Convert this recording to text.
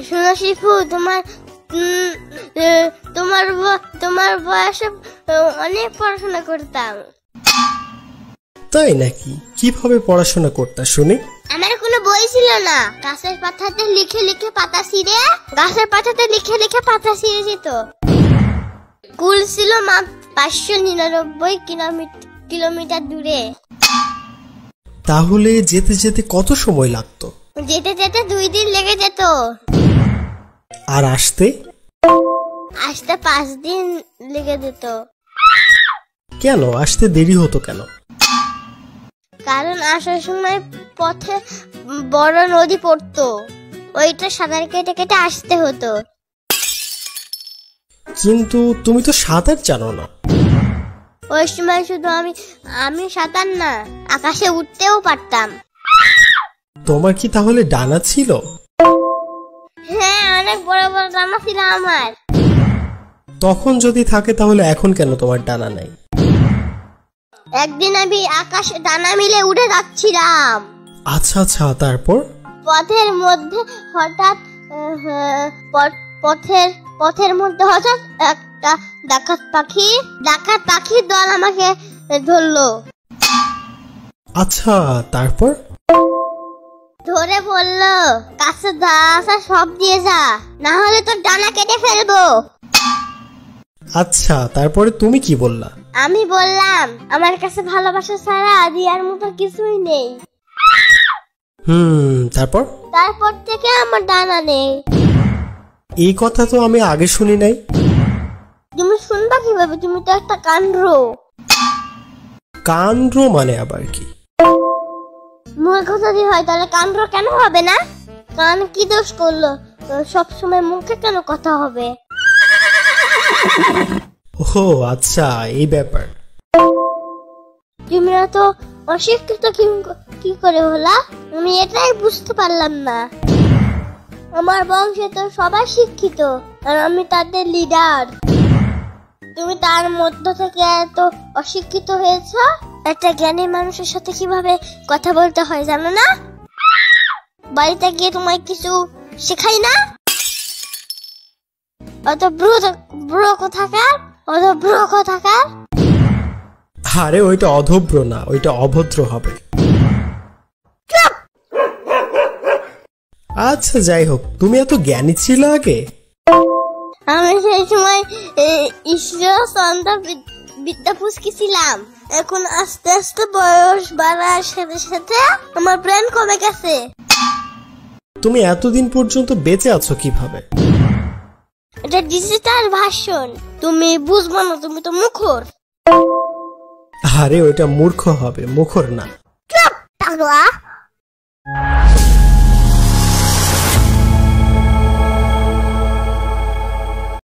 শোনো শিফু, তোমার তোমার তোমার বয়সে অনেক পড়াশোনা করতাম। তাই নাকি? কিভাবে পড়াশোনা করতা শুনি? আমার কোনো বই ছিল না, গাছের পাতাতে লিখে লিখে পাতা ছিঁড়ে যেত। স্কুল ছিল মাত্র 599 কিলোমিটার দূরে। তাহলে যেতে যেতে কত সময় লাগতো? যেতে যেতে 2 দিন লেগে যেত। আর আসতে? 5 দিন লেগে যেত। কেন আসতে দেরি হতো কেন? কারণ আসার সময় পথে বড় নদী পড়তো, ওইটা সাঁতার কেটে কেটে আসতে হতো। কিন্তু তুমি তো সাঁতার জানো না। ওই সময় শুধু আমি সাঁতার না, আকাশে উঠতেও পারতাম। তোমার কি তাহলে ডানা ছিল? হ্যাঁ, অনেক বড় বড় ডানা ছিল আমার। তখন যদি থাকে তাহলে এখন কেন তোমার ডানা নাই? একদিন আমি আকাশে ডানা মিলে উড়ে যাচ্ছিলাম। আচ্ছা আচ্ছা, তারপর? পথের মধ্যে হঠাৎ একটা ডাকাত পাখির দল আমাকে ধরলো। আচ্ছা, তারপর? ধরে বললো, কাছে দাঁড়া, সব দিয়ে যা, না হলে তোর ডানা কেটে ফেলবো। আচ্ছা, তারপরে তুমি কি বললা? আমি বললাম, আমার কাছে ভালোবাসা ছাড়া দেওয়ার মতো কিছুই নেই। তারপর থেকে আমার ডানা নেই। এই কথা তো আমি আগে শুনি নাই। তুমি শুনবা কিভাবে? তুমি তো একটা কাণ্ড। কাণ্ড মানে আবার কি? মূর্খ যদি হয় তাহলে কাণ্ড কেন হবে না? কান কি দোষ করলো? সব সময় মুখে কেন কথা হবে? ও আচ্ছা, এই ব্যাপার। তুমি তো অশিক্ষিত কি করে হলা? আমি এটাই বুঝতে পারলাম না। আমার বংশে তো সবাই শিক্ষিত, আর আমি তাদের লিডার। তুমি তার মধ্য থেকে এত অশিক্ষিত হয়েছ। একটা জ্ঞানী মানুষের সাথে কিভাবে কথা বলতে হয় জানো না? বাড়িতে গিয়ে তোমায় কিছু শেখাই না? অত ব্রো কোথাকার। আরে ওইটা অধব্র না, ওইটা অভদ্র হবে। আচ্ছা যাই হোক, তুমি এত জ্ঞানী ছিল আগে? আমি সেই সময় ঈশ্বর চন্দ্র বিদ্যা পুষ্কিছিলাম। এখন আস্তে আস্তে বয়স বাড়ার সাথে সাথে আমার ব্রেন কমে গেছে। তুমি এতদিন পর্যন্ত বেঁচে আছো কিভাবে? এটা ডিজিটাল ভার্সন, তুমি বুঝবো না, তুমি তো মুখর। আরে ওইটা মূর্খ হবে, মুখর না। চুপ, টাকলা।